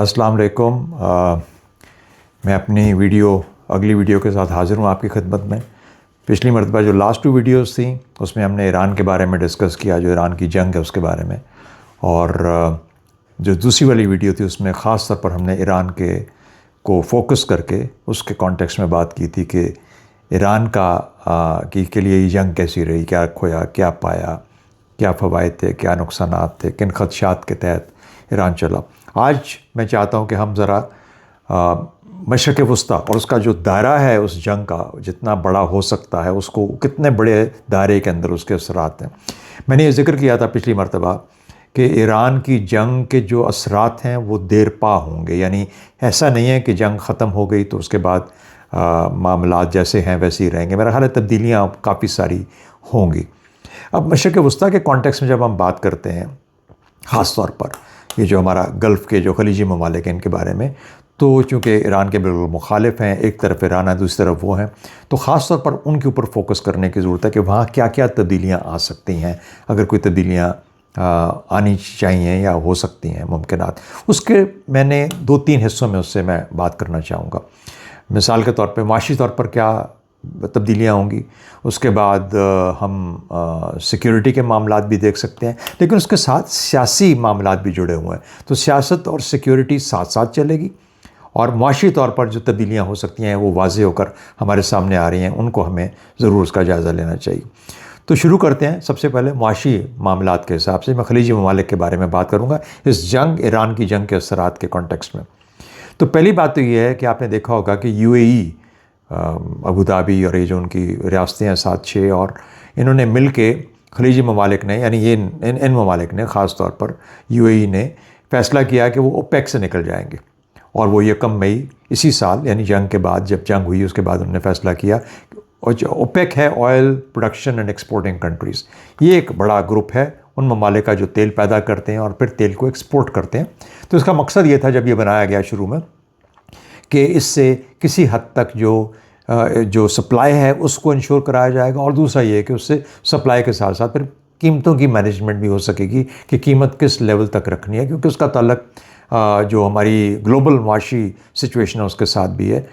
अस्सलाम वालेकुम। मैं अपनी अगली वीडियो के साथ हाज़िर हूँ आपकी खिदमत में। पिछली मरतबा जो लास्ट 2 वीडियोस थी उसमें हमने ईरान के बारे में डिस्कस किया, जो ईरान की जंग है उसके बारे में। और जो दूसरी वाली वीडियो थी उसमें ख़ास तौर पर हमने ईरान को फोकस करके उसके कॉन्टेक्स्ट में बात की थी कि ईरान के लिए ये जंग कैसी रही, क्या खोया, क्या पाया, क्या फ़वाइद थे, क्या नुकसानात थे, किन खदशात के तहत ईरान चला। आज मैं चाहता हूँ कि हम ज़रा मशरक़ वस्ता और उसका जो दायरा है उस जंग का जितना बड़ा हो सकता है, उसको कितने बड़े दायरे के अंदर उसके असरात हैं। मैंने ये ज़िक्र किया था पिछली मरतबा कि ईरान की जंग के जो असरात हैं वो देर पा होंगे। यानी ऐसा नहीं है कि जंग ख़त्म हो गई तो उसके बाद मामलात जैसे हैं वैसे ही रहेंगे। मेरा ख़्याल है तब्दीलियाँ काफ़ी सारी होंगी। अब मशरक़ वस्ता के कॉन्टेक्स्ट में जब हम बात करते हैं, ख़ास तौर पर ये जो हमारा गल्फ़ के जो खलीजी ममालिक हैं इनके बारे में, तो चूँकि ईरान के बिल्कुल मुखालिफ हैं, एक तरफ ईरान है दूसरी तरफ वो हैं, तो ख़ास तौर पर उनके ऊपर फोकस करने की ज़रूरत है कि वहाँ क्या क्या तब्दीलियाँ आ सकती हैं, अगर कोई तब्दीलियाँ आनी चाहिए या हो सकती हैं मुमकिनात। उसके मैंने 2-3 हिस्सों में उससे मैं बात करना चाहूँगा। मिसाल के तौर पे माशी तौर पर क्या तब्दीलियाँ होंगी, उसके बाद हम सिक्योरिटी के मामलात भी देख सकते हैं, लेकिन उसके साथ सियासी मामलात भी जुड़े हुए हैं। तो सियासत और सिक्योरिटी साथ साथ चलेगी और माशी तौर पर जो तब्दीलियाँ हो सकती हैं वो वाज़े होकर हमारे सामने आ रही हैं, उनको हमें ज़रूर उसका जायज़ा लेना चाहिए। तो शुरू करते हैं। सबसे पहले माशी मामलात के हिसाब से मैं खलीजी ममालिक के बारे में बात करूँगा इस ईरान की जंग के असरात के कॉन्टेक्स्ट में। तो पहली बात तो ये है कि आपने देखा होगा कि UAE, अबू धाबी और ये जो उनकी रियासतें हैं 7-6, और इन्होंने मिल के खलीजी ममालिक ने, यानी ये इन ममालिक ने ख़ास तौर पर UAE ने फ़ैसला किया कि वो ओपेक से निकल जाएंगे। और वो 1 मई इसी साल, यानी जंग के बाद, जब जंग हुई उसके बाद उन्होंने फ़ैसला किया। और जो ओपेक है, oil production and exporting countries, ये एक बड़ा ग्रुप है उन ममालिक का जो तेल पैदा करते हैं और फिर तेल को एक्सपोर्ट करते हैं। तो इसका मकसद ये था जब ये बनाया गया शुरू में कि इससे किसी हद तक जो सप्लाई है उसको इंश्योर कराया जाएगा, और दूसरा ये है कि उससे सप्लाई के साथ साथ फिर कीमतों की मैनेजमेंट भी हो सकेगी कि कीमत किस लेवल तक रखनी है, क्योंकि उसका ताल्लुक जो हमारी ग्लोबल माशी सिचुएशन है उसके साथ भी है।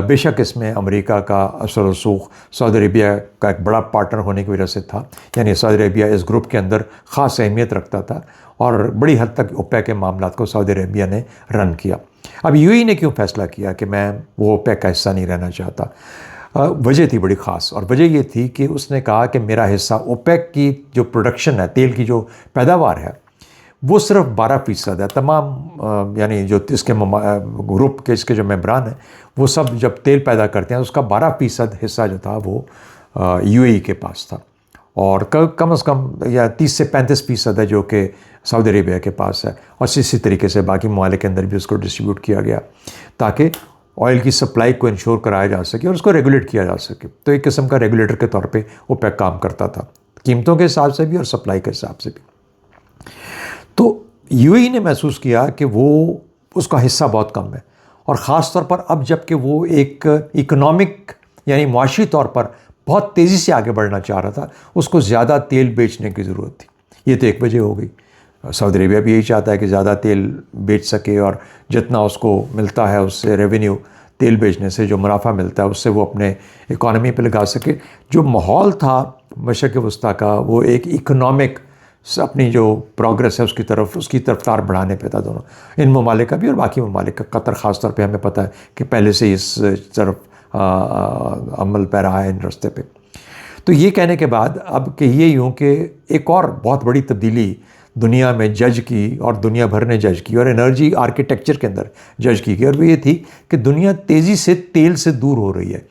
बेशक इसमें अमेरिका का असर रसूख सऊदी अरेबिया का एक बड़ा पार्टनर होने की वजह से था, यानी सऊदी अरेबिया इस ग्रुप के अंदर ख़ास अहमियत रखता था और बड़ी हद तक ओपेक के मामलात को सऊदी अरेबिया ने रन किया। अब UAE ने क्यों फ़ैसला किया कि मैं वो ओपेक का हिस्सा नहीं रहना चाहता? वजह थी बड़ी ख़ास, और वजह ये थी कि उसने कहा कि मेरा हिस्सा ओपेक की जो प्रोडक्शन है, तेल की जो पैदावार है, वो सिर्फ 12% है। तमाम यानी जो इसके ग्रुप के इसके जो मेंबरान हैं वो सब जब तेल पैदा करते हैं उसका 12% हिस्सा जो था वो UAE के पास था, और कम से कम या 30 से 35% है जो कि सऊदी अरेबिया के पास है, और इसी तरीके से बाकी ममालिक के अंदर भी उसको डिस्ट्रीब्यूट किया गया ताकि ऑयल की सप्लाई को इंश्योर कराया जा सके और उसको रेगुलेट किया जा सके। तो एक किस्म का रेगुलेटर के तौर पे ओपेक काम करता था, कीमतों के हिसाब से भी और सप्लाई के हिसाब से भी। तो UAE ने महसूस किया कि वो उसका हिस्सा बहुत कम है, और ख़ास तौर पर अब जबकि वो एक इकोनॉमिक यानी मुआशी तौर पर बहुत तेज़ी से आगे बढ़ना चाह रहा था, उसको ज़्यादा तेल बेचने की ज़रूरत थी। ये तो एक वजह हो गई। सऊदी अरेबिया भी यही चाहता है कि ज़्यादा तेल बेच सके, और जितना उसको मिलता है उससे रेवेन्यू, तेल बेचने से जो मुनाफा मिलता है उससे वो अपने इकॉनमी पे लगा सके। जो माहौल था मशरक़ वस्ता का वो एक इकोनॉमिक अपनी जो प्रोग्रेस है उसकी तरफ, उसकी रफ्तार बढ़ाने पे था दोनों, इन ममालिक का भी और बाकी ममालिक का। कतर ख़ास तौर पे हमें पता है कि पहले से इस तरफ अमल पे रहा है इन रास्ते पे। तो ये कहने के बाद अब कि ये यूँ कि एक और बहुत बड़ी तब्दीली दुनिया में जज की, और दुनिया भर ने जज की, और एनर्जी आर्किटेक्चर के अंदर जज की गई, और वो ये थी कि दुनिया तेज़ी से तेल से दूर हो रही है।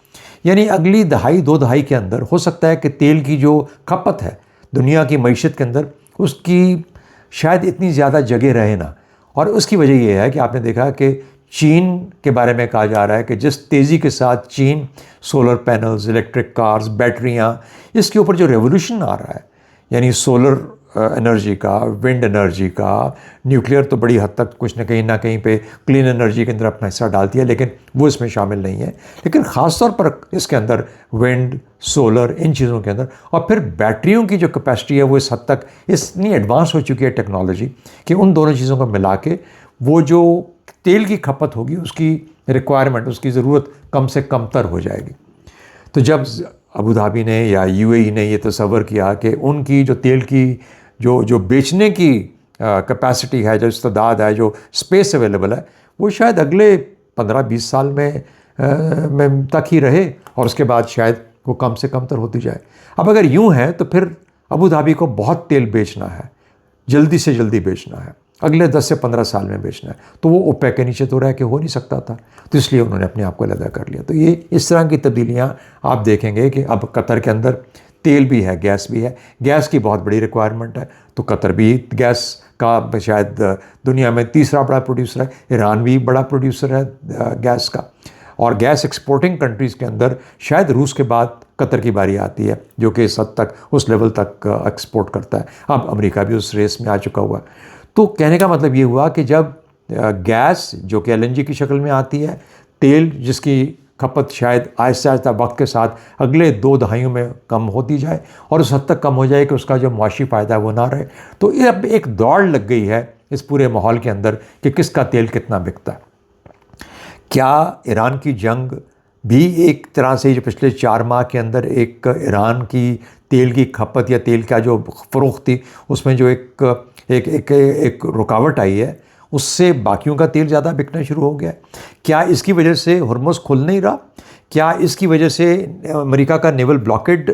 यानी अगली दहाई 2 दहाई के अंदर हो सकता है कि तेल की जो खपत है दुनिया की मईशत के अंदर उसकी शायद इतनी ज़्यादा जगह रहे ना। और उसकी वजह यह है कि आपने देखा कि चीन के बारे में कहा जा रहा है कि जिस तेज़ी के साथ चीन सोलर पैनल्स, इलेक्ट्रिक कार्स, बैटरियाँ, इसके ऊपर जो रेवोल्यूशन आ रहा है, यानी सोलर एनर्जी का, विंड एनर्जी का, न्यूक्लियर तो बड़ी हद तक कुछ ना कहीं पे क्लीन एनर्जी के अंदर अपना हिस्सा डालती है, लेकिन वो इसमें शामिल नहीं है। लेकिन ख़ास तौर पर इसके अंदर विंड, सोलर, इन चीज़ों के अंदर, और फिर बैटरियों की जो कैपेसिटी है वो इस हद तक इतनी एडवांस हो चुकी है टेक्नोलॉजी कि उन दोनों चीज़ों को मिला के वो जो तेल की खपत होगी उसकी रिक्वायरमेंट, उसकी ज़रूरत कम से कम तर हो जाएगी। तो जब अबू धाबी ने या यूएई ने ये तसव्वुर किया कि उनकी जो तेल की जो बेचने की कैपेसिटी है, जो इस्तेदाद है, जो स्पेस अवेलेबल है, वो शायद अगले 15-20 साल में तक ही रहे और उसके बाद शायद वो कम से कम तर होती जाए। अब अगर यूँ है तो फिर अबू धाबी को बहुत तेल बेचना है, जल्दी से जल्दी बेचना है, अगले 10 से 15 साल में बेचना है, तो वो ओपेक के नीचे तो रह के हो नहीं सकता था, तो इसलिए उन्होंने अपने आप को अलग कर लिया। तो ये इस तरह की तब्दीलियाँ आप देखेंगे कि अब कतर के अंदर तेल भी है, गैस भी है, गैस की बहुत बड़ी रिक्वायरमेंट है, तो कतर भी गैस का शायद दुनिया में तीसरा बड़ा प्रोड्यूसर है, ईरान भी बड़ा प्रोड्यूसर है गैस का, और गैस एक्सपोर्टिंग कंट्रीज़ के अंदर शायद रूस के बाद कतर की बारी आती है, जो कि इस हद तक उस लेवल तक एक्सपोर्ट करता है। अब अमेरिका भी उस रेस में आ चुका हुआ है। तो कहने का मतलब ये हुआ कि जब गैस जो कि एलएनजी की शक्ल में आती है, तेल जिसकी खपत शायद आहिस्ता आहिस्ता वक्त के साथ अगले 2 दहाइयों में कम होती जाए और उस हद तक कम हो जाए कि उसका जो मुआशी फ़ायदा है वो ना रहे, तो ये अब एक दौड़ लग गई है इस पूरे माहौल के अंदर कि किसका तेल कितना बिकता है। क्या ईरान की जंग भी एक तरह से जो पिछले 4 माह के अंदर एक ईरान की तेल की खपत या तेल का जो फ़रोख्त थी उसमें जो एक रुकावट आई है, उससे बाकियों का तेल ज़्यादा बिकना शुरू हो गया है? क्या इसकी वजह से हुर्मुज़ खुल नहीं रहा? क्या इसकी वजह से अमेरिका का नेवल ब्लॉकेड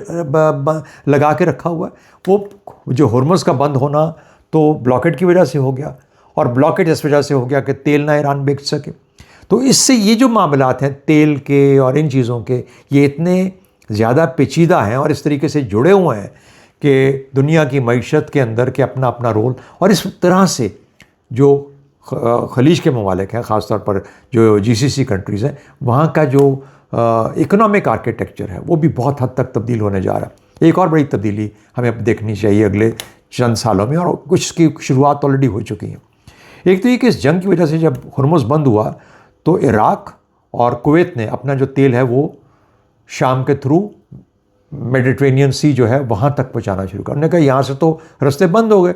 लगा के रखा हुआ है? वो जो हुर्मुज़ का बंद होना तो ब्लॉकेड की वजह से हो गया, और ब्लॉकेड इस वजह से हो गया कि तेल ना ईरान बेच सके। तो इससे ये जो मामलात हैं तेल के और इन चीज़ों के, ये इतने ज़्यादा पेचीदा हैं और इस तरीके से जुड़े हुए हैं कि दुनिया की मईशत के अंदर के अपना अपना रोल, और इस तरह से जो खलीज के ममालिक हैं, ख़ास तौर पर जो जीसीसी कंट्रीज़ हैं, वहाँ का जो इकोनॉमिक आर्किटेक्चर है वो भी बहुत हद तक तब्दील होने जा रहा है। एक और बड़ी तब्दीली हमें अब देखनी चाहिए अगले चंद सालों में, और कुछ की शुरुआत ऑलरेडी हो चुकी है। एक तो ये कि इस जंग की वजह से जब हुर्मुज़ बंद हुआ तो इराक़ और कुवैत ने अपना जो तेल है वो शाम के थ्रू मेडिटेरेनियन सी जो है वहाँ तक पहुँचाना शुरू कर। उन्होंने कहा यहाँ से तो रास्ते बंद हो गए,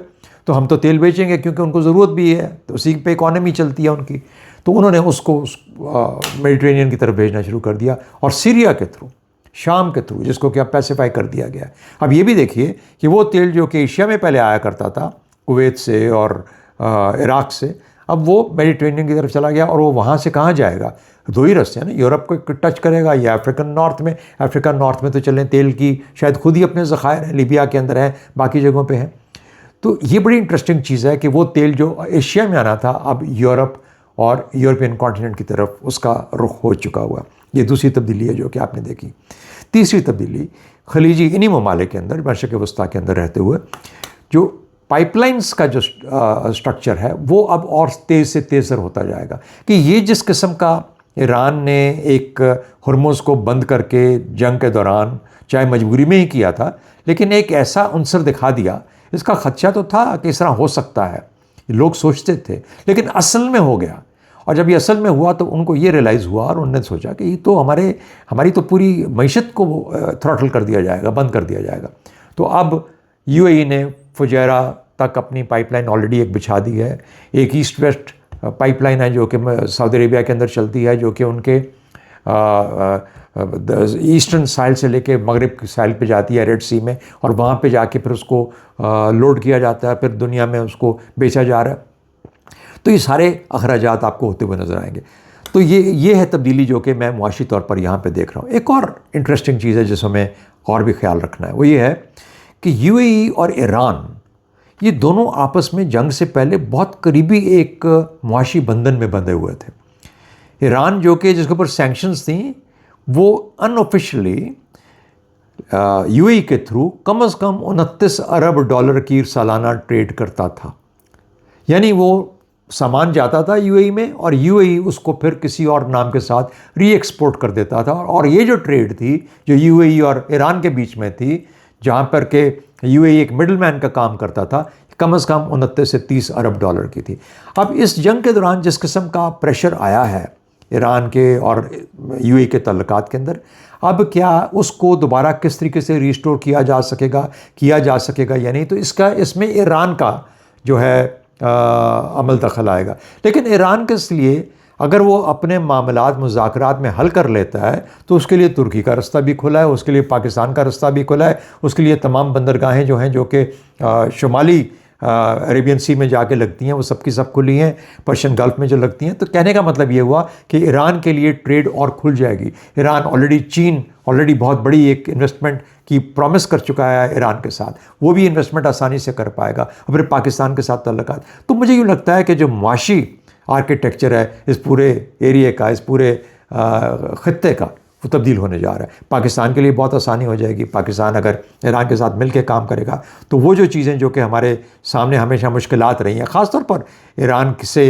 तो हम तो तेल बेचेंगे क्योंकि उनको ज़रूरत भी है, तो उसी पे इकॉनमी चलती है उनकी। तो उन्होंने उसको मेडिटेरेनियन की तरफ भेजना शुरू कर दिया, और सीरिया के थ्रू, शाम के थ्रू, जिसको कि अब पैसिफाई कर दिया गया। अब ये भी देखिए कि वो तेल जो कि एशिया में पहले आया करता था कुवैत से और इराक़ से, अब वो मेडिटेरेनियन की तरफ चला गया, और वो वहाँ से कहाँ जाएगा? 2 ही रास्ते हैं ना, यूरोप को टच करेगा या अफ्रीकन नॉर्थ में। अफ्रीकन नॉर्थ में तो चलें तेल की शायद खुद ही अपने ज़खायर हैं, लीबिया के अंदर है, बाकी जगहों पे हैं। तो ये बड़ी इंटरेस्टिंग चीज़ है कि वो तेल जो एशिया में आना था अब यूरोप और यूरोपियन कॉन्टिनेंट की तरफ उसका रुख हो चुका हुआ। ये दूसरी तब्दीली है जो कि आपने देखी। तीसरी तब्दीली, खलीजी इन्हीं ममालिक के अंदर, मशरिक़ वस्ता के अंदर रहते हुए जो पाइपलाइंस का जो स्ट्रक्चर है वो अब और तेज़ से तेज़र होता जाएगा। कि ये जिस किस्म का ईरान ने एक हुर्मुज़ को बंद करके जंग के दौरान, चाहे मजबूरी में ही किया था, लेकिन एक ऐसा अंसर दिखा दिया, इसका खदशा तो था कि इस तरह हो सकता है, लोग सोचते थे, लेकिन असल में हो गया। और जब ये असल में हुआ तो उनको ये रियलाइज़ हुआ और उन्होंने सोचा कि ये तो हमारी तो पूरी मईशत को थ्रॉटल कर दिया जाएगा, बंद कर दिया जाएगा। तो अब यूएई ने फुजैरा तक अपनी पाइपलाइन ऑलरेडी एक बिछा दी है। एक ईस्ट वेस्ट पाइपलाइन है जो कि सऊदी अरेबिया के अंदर चलती है, जो कि उनके ईस्टर्न साइल से लेके मगरिब की साइल पे जाती है रेड सी में, और वहाँ पे जाके फिर उसको लोड किया जाता है, फिर दुनिया में उसको बेचा जा रहा है। तो ये सारे अखराजात आपको होते हुए नज़र आएंगे। तो ये है तब्दीली जो कि मैं मुआशी तौर पर यहाँ पे देख रहा हूँ। एक और इंटरेस्टिंग चीज़ है जिसमें हमें और भी ख्याल रखना है, वो ये है कि यूएई और ईरान, ये दोनों आपस में जंग से पहले बहुत करीबी एक मुआशी बंधन में बंधे हुए थे। ईरान जो कि जिसके ऊपर सैंक्शंस थी, वो अनऑफिशियली यूएई के थ्रू कम से कम 29 अरब डॉलर की सालाना ट्रेड करता था। यानी वो सामान जाता था यूएई में, और यूएई उसको फिर किसी और नाम के साथ री एक्सपोर्ट कर देता था। और ये जो ट्रेड थी जो यूएई और ईरान के बीच में थी, जहाँ पर के यूएई एक मिडलमैन का काम करता था, कम से कम 29 से 30 अरब डॉलर की थी। अब इस जंग के दौरान जिस किस्म का प्रेशर आया है ईरान के और यूएई के तल्लुकात के अंदर, अब क्या उसको दोबारा किस तरीके से रिस्टोर किया जा सकेगा या नहीं, तो इसमें ईरान का जो है अमल दखल आएगा। लेकिन ईरान के लिए अगर वो अपने मामलात मुज़ाकरात में हल कर लेता है तो उसके लिए तुर्की का रास्ता भी खुला है, उसके लिए पाकिस्तान का रास्ता भी खुला है, उसके लिए तमाम बंदरगाहें जो हैं जो कि शुमाली अरेबियन सी में जाके लगती हैं वो सब की सब खुली हैं, पर्शियन गल्फ़ में जो लगती हैं। तो कहने का मतलब ये हुआ कि ईरान के लिए ट्रेड और खुल जाएगी। ईरान चीन ऑलरेडी बहुत बड़ी एक इन्वेस्टमेंट की प्रॉमिस कर चुका है ईरान के साथ, वो भी इन्वेस्टमेंट आसानी से कर पाएगा। और फिर पाकिस्तान के साथ तल्लुकात। तो मुझे यूँ लगता है कि जो मुआशी आर्किटेक्चर है इस पूरे एरिए का, इस पूरे ख़त्ते का, वो तब्दील होने जा रहा है। पाकिस्तान के लिए बहुत आसानी हो जाएगी। पाकिस्तान अगर ईरान के साथ मिलकर काम करेगा तो वो जो चीज़ें जो कि हमारे सामने हमेशा मुश्किलात रही हैं, ख़ास तौर पर ईरान से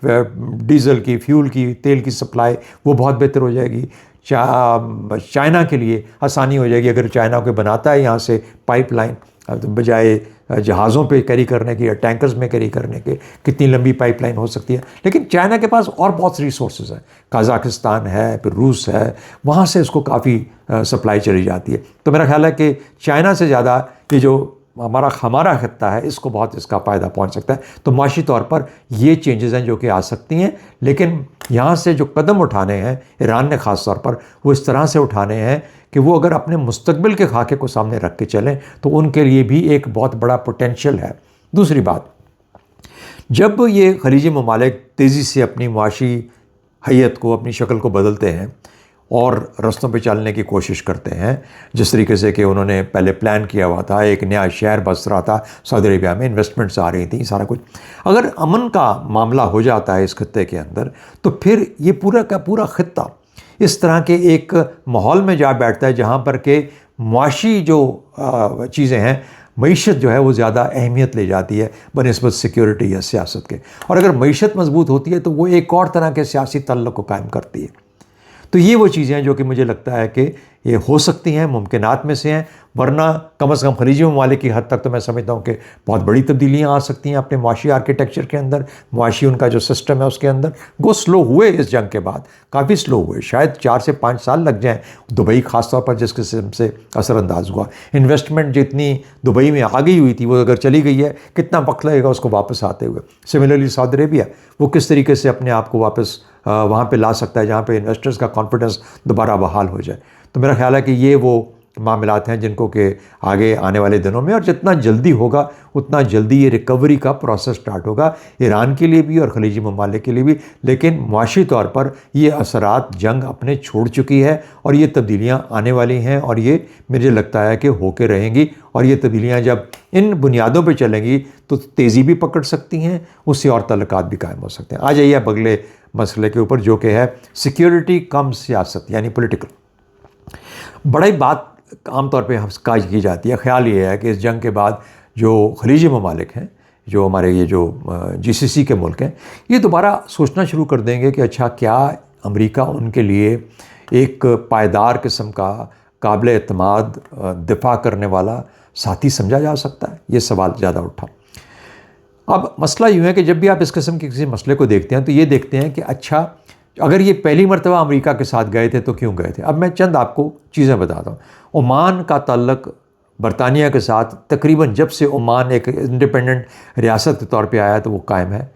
डीज़ल की, फ्यूल की, तेल की सप्लाई, वो बहुत बेहतर हो जाएगी। चाइना के लिए आसानी हो जाएगी अगर चाइना को बनाता है यहाँ से पाइपलाइन, बजाय जहाज़ों पे कैरी करने की या टैंकर्स में कैरी करने के, कितनी लंबी पाइपलाइन हो सकती है। लेकिन चाइना के पास और बहुत सी रिसोर्सेज हैं, कज़ाकिस्तान है, फिर रूस है, वहाँ से इसको काफ़ी सप्लाई चली जाती है। तो मेरा ख्याल है कि चाइना से ज़्यादा ये जो हमारा खत्ता है इसको बहुत इसका फ़ायदा पहुंच सकता है। तो माशी तौर पर ये चेंजेस हैं जो कि आ सकती हैं, लेकिन यहाँ से जो कदम उठाने हैं ईरान ने ख़ास तौर पर, वो इस तरह से उठाने हैं कि वो अगर अपने मुस्तकबिल के खाके को सामने रख के चलें तो उनके लिए भी एक बहुत बड़ा पोटेंशियल है। दूसरी बात, जब ये खलीजी ममालिक तेज़ी से अपनी मुआशी हैयत को, अपनी शक्ल को बदलते हैं और रस्तों पे चलने की कोशिश करते हैं, जिस तरीके से कि उन्होंने पहले प्लान किया हुआ था, एक नया शहर बस रहा था सऊदी अरेबिया में, इन्वेस्टमेंट्स आ रही थी, सारा कुछ, अगर अमन का मामला हो जाता है इस खत्ते के अंदर तो फिर ये पूरा का पूरा खत्ता इस तरह के एक माहौल में जा बैठता है जहाँ पर के मुआशी जो चीज़ें हैं, मईशत जो है वो ज़्यादा अहमियत ले जाती है बनिस्बत सिक्योरिटी या सियासत के। और अगर मईशत मजबूत होती है तो वो एक और तरह के सियासी तल्लुक़ को कायम करती है। तो ये वो चीज़ें हैं जो कि मुझे लगता है कि ये हो सकती हैं, मुमकिनात में से हैं। वरना कम से कम खलीजी ममालिक की हद तक तो मैं समझता हूँ कि बहुत बड़ी तब्दीलियाँ आ सकती हैं अपने मुआशी आर्किटेक्चर के अंदर, मुआशी उनका जो सिस्टम है उसके अंदर। वो स्लो हुए इस जंग के बाद, काफ़ी स्लो हुए, शायद 4 से 5 साल लग जाएँ। दुबई ख़ास तौर पर जिस किस्म से असरअंदाज हुआ, इन्वेस्टमेंट जितनी दुबई में आ गई हुई थी वो अगर चली गई है, कितना वक्त लगेगा उसको वापस आते हुए। सिमिलरली सऊदी अरेबिया, वो किस तरीके से अपने आप को वापस वहाँ पे ला सकता है जहाँ पे इन्वेस्टर्स का कॉन्फिडेंस दोबारा बहाल हो जाए। तो मेरा ख्याल है कि ये वो मामलात हैं जिनको कि आगे आने वाले दिनों में, और जितना जल्दी होगा उतना जल्दी ये रिकवरी का प्रोसेस स्टार्ट होगा ईरान के लिए भी और खलीजी ममालिक के लिए भी। लेकिन मुआशी तौर पर ये असरात जंग अपने छोड़ चुकी है और ये तब्दीलियाँ आने वाली हैं और ये मुझे लगता है कि होके रहेंगी। और ये तब्दीलियाँ जब इन बुनियादों पर चलेंगी तो तेज़ी भी पकड़ सकती हैं, उससे और तल्लुकात भी कायम हो सकते हैं। आ जाइए अब अगले मसले के ऊपर जो कि है सिक्योरिटी कम सियासत, यानी पॉलिटिकल। बड़ी बात आमतौर पे हमका की जाती है, ख्याल ये है कि इस जंग के बाद जो खलीजी ममालिक हैं, जो हमारे ये जो GCC के मुल्क हैं, ये दोबारा सोचना शुरू कर देंगे कि अच्छा क्या अमेरिका उनके लिए एक पायदार किस्म का, काबिल एतमाद, दिफा करने वाला साथी समझा जा सकता है। ये सवाल ज़्यादा उठा। अब मसला यूँ है कि जब भी आप इस किस्म के किसी मसले को देखते हैं तो ये देखते हैं कि अच्छा अगर ये पहली मरतबा अमेरिका के साथ गए थे तो क्यों गए थे। अब मैं चंद आपको चीज़ें बताता हूँ। ओमान का ताल्लुक़ बरतानिया के साथ तकरीबन जब से ओमान एक इंडिपेंडेंट रियासत के तौर पे आया तो वो कायम है।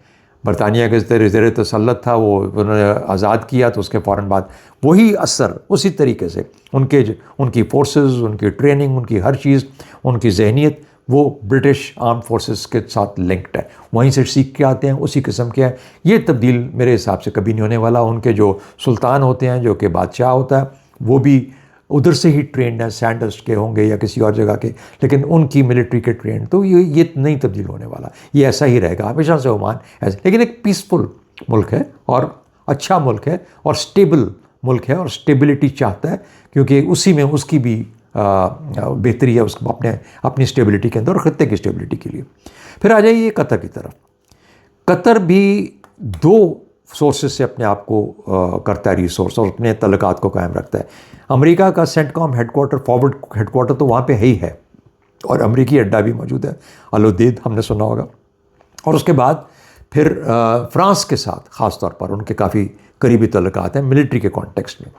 बरतानिया के ज़ेर तसल्लुत था, वो उन्होंने आज़ाद किया तो उसके फ़ौरन बाद वही असर उसी तरीके से उनकी फ़ोर्सेस, उनकी ट्रेनिंग, उनकी हर चीज़, उनकी जहनीत वो ब्रिटिश आर्म फोर्सेस के साथ लिंक्ड है। वहीं से सीख के आते हैं, उसी किस्म के हैं। ये तब्दील मेरे हिसाब से कभी नहीं होने वाला। उनके जो सुल्तान होते हैं, जो कि बादशाह होता है, वो भी उधर से ही ट्रेंड है, सैंडर्स के होंगे या किसी और जगह के, लेकिन उनकी मिलिट्री के ट्रेंड, तो ये नहीं तब्दील होने वाला। ये ऐसा ही रहेगा हमेशा से ओमान ऐसे। लेकिन एक पीसफुल मुल्क है और अच्छा मुल्क है और स्टेबल मुल्क है और स्टेबिलिटी चाहता है, क्योंकि उसी में उसकी भी बेहतरी है उसको अपनी स्टेबिलिटी के अंदर और ख़त्ते की स्टेबिलिटी के लिए। फिर आ जाइए कतर की तरफ। कतर भी 2 सोर्सेज से अपने आप को करता है रिसोर्स और अपने तल्लुकात को कायम रखता है। अमेरिका का सेंटकॉम हेडक्वार्टर, फॉरवर्ड हेडक्वार्टर तो वहाँ पे ही है और अमेरिकी अड्डा भी मौजूद है, अल-उदेद हमने सुना होगा। और उसके बाद फिर फ्रांस के साथ ख़ास तौर पर उनके काफ़ी करीबी तल्लुकात हैं मिलिट्री के कॉन्टेक्स्ट में।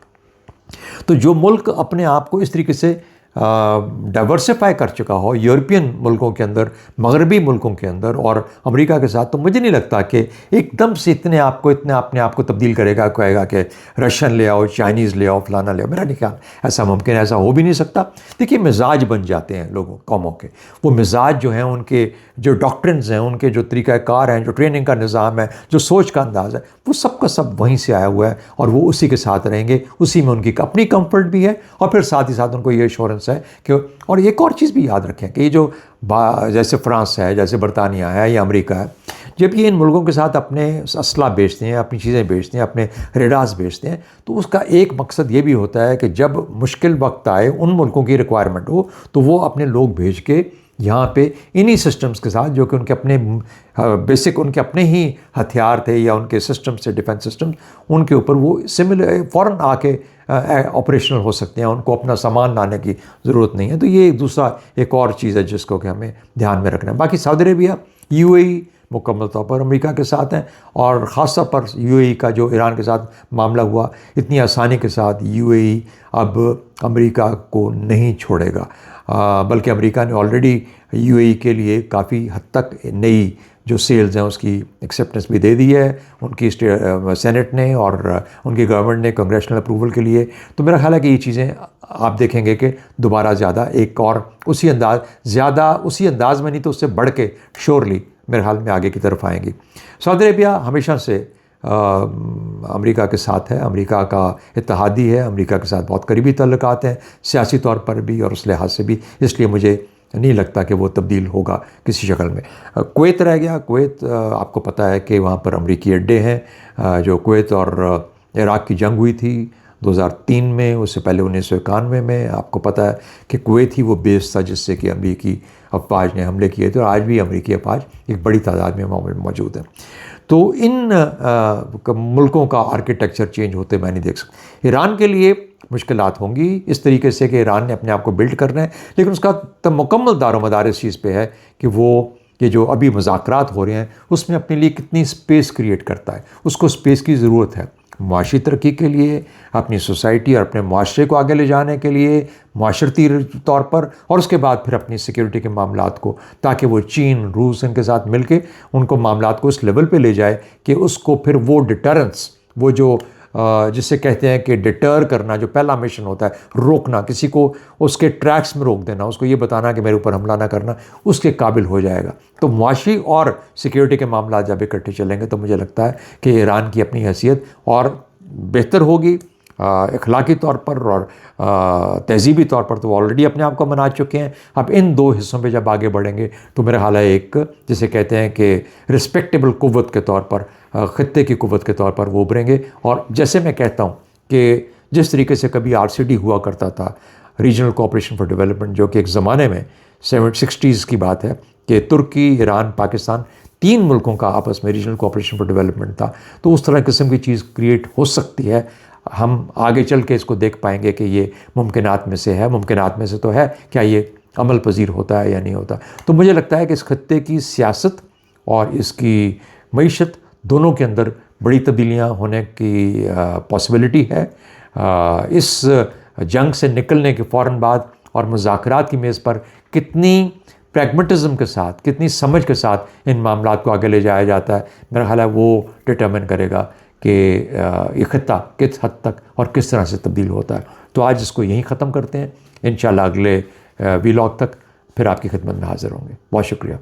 तो जो मुल्क अपने आप को इस तरीके से डाइवर्सिफाई कर चुका हो यूरोपियन मुल्कों के अंदर, मगरबी मुल्कों के अंदर और अमेरिका के साथ, तो मुझे नहीं लगता कि एकदम से इतने अपने आप को तब्दील करेगा, कहेगा कि रशियन ले आओ, चाइनीज़ ले आओ, फलाना ले आओ। मेरा नहीं ख्याल ऐसा मुमकिन है, ऐसा हो भी नहीं सकता। देखिए, मिजाज बन जाते हैं लोगों कौमों के, वो मिजाज जो हैं, उनके जो डॉक्ट्रिन्स हैं, उनके जो तरीक़ाकार हैं, जो ट्रेनिंग का निज़ाम है, जो सोच का अंदाज़ है, वो सब का सब वहीं से आया हुआ है और वो उसी के साथ रहेंगे। उसी में उनकी अपनी कंफर्ट भी है और फिर साथ ही साथ उनको ये एश्योरेंस है कि, और एक और चीज़ भी याद रखें कि ये जो जैसे फ्रांस है, जैसे बरतानिया है या अमेरिका है, जब ये इन मुल्कों के साथ अपने असला बेचते हैं, अपनी चीज़ें बेचते हैं, अपने रेडार्स बेचते हैं, तो उसका एक मकसद ये भी होता है कि जब मुश्किल वक्त आए, उन मुल्कों की रिक्वायरमेंट हो, तो वो अपने लोग भेज के यहाँ पे इन्हीं सिस्टम्स के साथ, जो कि उनके अपने बेसिक उनके अपने ही हथियार थे या उनके सिस्टम्स थे, डिफेंस सिस्टम्स, उनके ऊपर वो सिमिलर फ़ौरन आके ऑपरेशनल हो सकते हैं, उनको अपना सामान लाने की ज़रूरत नहीं है। तो ये एक और चीज़ है जिसको कि हमें ध्यान में रखना है। बाकी सऊदी अरेबिया, UAE मुकम्मल तौर पर अमेरिका के साथ हैं और ख़ास तौर पर UAE का जो ईरान के साथ मामला हुआ, इतनी आसानी के साथ UAE अब अमेरिका को नहीं छोड़ेगा, बल्कि अमेरिका ने ऑलरेडी UAE के लिए काफ़ी हद तक नई जो सेल्स हैं उसकी एक्सेप्टेंस भी दे दी है उनकी सेनेट ने और उनकी गवर्नमेंट ने कांग्रेशनल अप्रूवल के लिए। तो मेरा ख्याल है कि ये चीज़ें आप देखेंगे कि दोबारा ज़्यादा एक और उसी अंदाज़ में नहीं तो उससे बढ़ के श्योरली मेरे ख्याल में आगे की तरफ आएंगी। सऊदी अरेबिया हमेशा से अमेरिका के साथ है, अमेरिका का इत्तेहादी है, अमेरिका के साथ बहुत करीबी ताल्लुकात हैं, सियासी तौर पर भी और उस लिहाज से भी, इसलिए मुझे नहीं लगता कि वो तब्दील होगा किसी शक्ल में। कुवैत रह गया। कुवैत आपको पता है कि वहाँ पर अमेरिकी अड्डे हैं। जो कुवैत और इराक़ की जंग हुई थी 2003 में, उससे पहले 1991 में, आपको पता है कि कुवैत ही वो बेस था जिससे कि अमेरिकी अफवाज ने हमले किए थे और आज भी अमेरिकी अफवाज एक बड़ी तादाद में मौजूद हैं। तो इन मुल्कों का आर्किटेक्चर चेंज होते मैं नहीं देख सकता। ईरान के लिए मुश्किलात होंगी इस तरीके से कि ईरान ने अपने आप को बिल्ड करना है, लेकिन उसका मुकम्मल दारोमदार इस चीज़ पे है कि वो ये जो अभी मुज़ाकरात हो रहे हैं उसमें अपने लिए कितनी स्पेस क्रिएट करता है। उसको स्पेस की ज़रूरत है मुआशी तरक्की के लिए, अपनी सोसाइटी और अपने मुआशरे को आगे ले जाने के लिए मुआशरती तौर पर, और उसके बाद फिर अपनी सिक्योरिटी के मामलात को, ताकि वो चीन, रूस इनके साथ मिल के उनको मामलात को इस लेवल पे ले जाए कि उसको फिर वो डिटरेंस, वो जो जिसे कहते हैं कि डिटर करना, जो पहला मिशन होता है, रोकना, किसी को उसके ट्रैक्स में रोक देना, उसको ये बताना कि मेरे ऊपर हमला ना करना, उसके काबिल हो जाएगा। तो मुआशी और सिक्योरिटी के मामला जब इकट्ठे चलेंगे तो मुझे लगता है कि ईरान की अपनी हैसियत और बेहतर होगी अखलाकी तौर पर और तहजीबी तौर पर। तो ऑलरेडी अपने आप को मना चुके हैं। अब इन दो हिस्सों पे जब आगे बढ़ेंगे तो मेरा ख्याल है एक जिसे कहते हैं कि रिस्पेक्टेबल कुव्वत के तौर पर, ख़ित्ते की कुव्वत के तौर पर वो उभरेंगे। और जैसे मैं कहता हूँ कि जिस तरीके से कभी RCD हुआ करता था, रीजनल कोऑपरेशन फॉर डेवलपमेंट, जो कि एक ज़माने में 60s की बात है कि तुर्की, ईरान, पाकिस्तान, 3 मुल्कों का आपस में रीजनल कोऑपरेशन फॉर डेवलपमेंट था। तो उस तरह किस्म की चीज़ क्रिएट हो सकती है। हम आगे चल के इसको देख पाएंगे कि ये मुमकिनात में से है, मुमकिनात में से तो है, क्या ये अमल पजीर होता है या नहीं होता। तो मुझे लगता है कि इस खत्ते की सियासत और इसकी मईशत दोनों के अंदर बड़ी तब्दीलियाँ होने की पॉसिबिलिटी है। इस जंग से निकलने के फ़ौरन बाद और मुज़ाकरात की मेज़ पर कितनी प्रैग्मेटिज़म के साथ, कितनी समझ के साथ इन मामलात को आगे ले जाया जाता है, मेरा ख्याल है वो डिटरमिन करेगा कि ये खत्ता किस हद तक और किस तरह से तब्दील होता है। तो आज इसको यहीं ख़त्म करते हैं। इंशाल्लाह अगले वीलॉग तक फिर आपकी खिदमत में हाज़िर होंगे। बहुत शुक्रिया।